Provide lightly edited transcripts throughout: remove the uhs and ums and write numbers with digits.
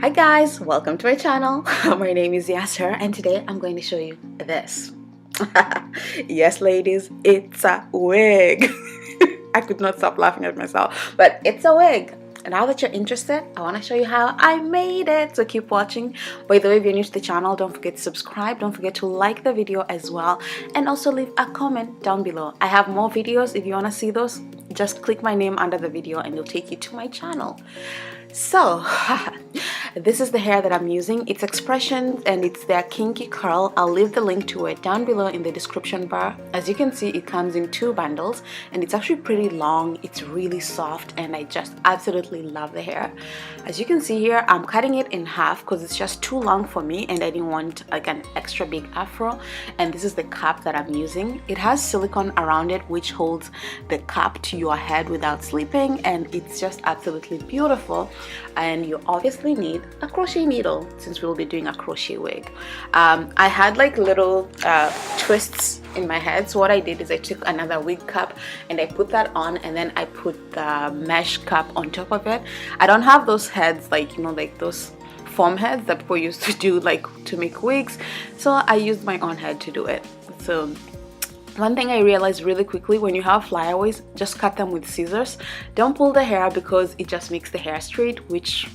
Hi guys, welcome to my channel. My name is Yasser and today I'm going to show you this. Yes ladies, it's a wig. I could not stop laughing at myself, but it's a wig. Now that you're interested, I want to show you how I made it, so keep watching. By the way, if you're new to the channel, don't forget to subscribe, don't forget to like the video as well, and also leave a comment down below. I have more videos. If you want to see those, just click my name under the video and it'll take you to my channel. So this is the hair that I'm using. It's Expressions and it's their kinky curl. I'll leave the link to it down below in the description bar. As you can see, it comes in 2 bundles and it's actually pretty long. It's really soft and I just absolutely love the hair. As you can see here, I'm cutting it in half because it's just too long for me and I didn't want like an extra big afro. And this is the cap that I'm using. It has silicone around it which holds the cap to your head without slipping, and it's just absolutely beautiful. And you obviously need a crochet needle since we'll be doing a crochet wig. I had like little twists in my head, so what I did is I took another wig cap and I put that on, and then I put the mesh cap on top of it. I don't have those heads, like, you know, like those foam heads that people used to do like to make wigs, so I used my own head to do it. So one thing I realized really quickly, when you have flyaways, just cut them with scissors. Don't pull the hair because it just makes the hair straight, which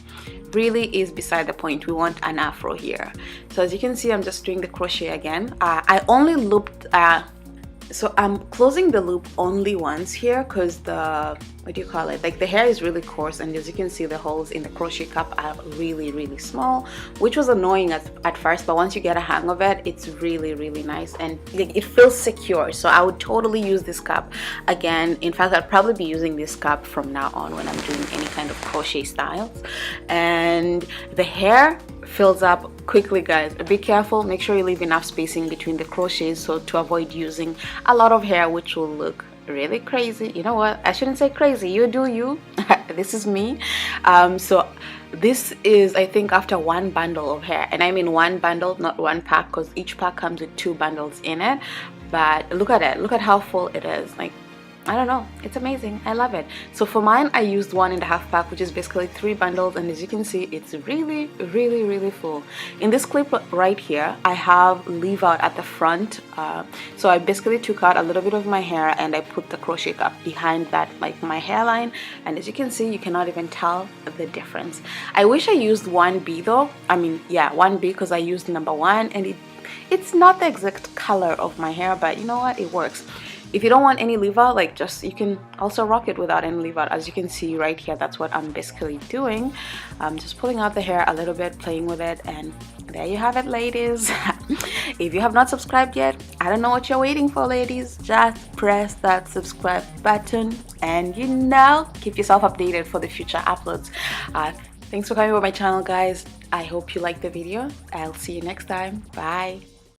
really is beside the point. We want an afro here. So as you can see, I'm just doing the crochet again. I only looped, so I'm closing the loop only once here because the, what do you call it, like the hair is really coarse, and as you can see, the holes in the crochet cap are really small, which was annoying at first, but once you get a hang of it, it's really nice and it feels secure. So I would totally use this cap again. In fact, I'll probably be using this cap from now on when I'm doing any kind of crochet styles. And the hair fills up quickly, guys. Be careful, make sure you leave enough spacing between the crochets so to avoid using a lot of hair, which will look really crazy. You know what, I shouldn't say crazy, you do you. This is me. So this is, I think, after 1 bundle of hair, and I mean 1 bundle, not 1 pack, because each pack comes with 2 bundles in it. But look at it, look at how full it is. Like, I don't know, it's amazing. I love it. So for mine, I used 1.5 pack, which is basically 3 bundles, and as you can see, it's really full. In this clip right here, I have leave out at the front, so I basically took out a little bit of my hair and I put the crochet cap behind that, like my hairline, and as you can see, you cannot even tell the difference. I wish I used 1B though. I mean, yeah, 1B, because I used number 1 and it's not the exact color of my hair, but you know what, it works. If you don't want any leave out, like, just, you can also rock it without any leave out. As you can see right here, that's what I'm basically doing. I'm just pulling out the hair a little bit, playing with it, and there you have it, ladies. If you have not subscribed yet, I don't know what you're waiting for, ladies. Just press that subscribe button and, you know, keep yourself updated for the future uploads. Thanks for coming over my channel, guys. I hope you liked the video. I'll see you next time. Bye.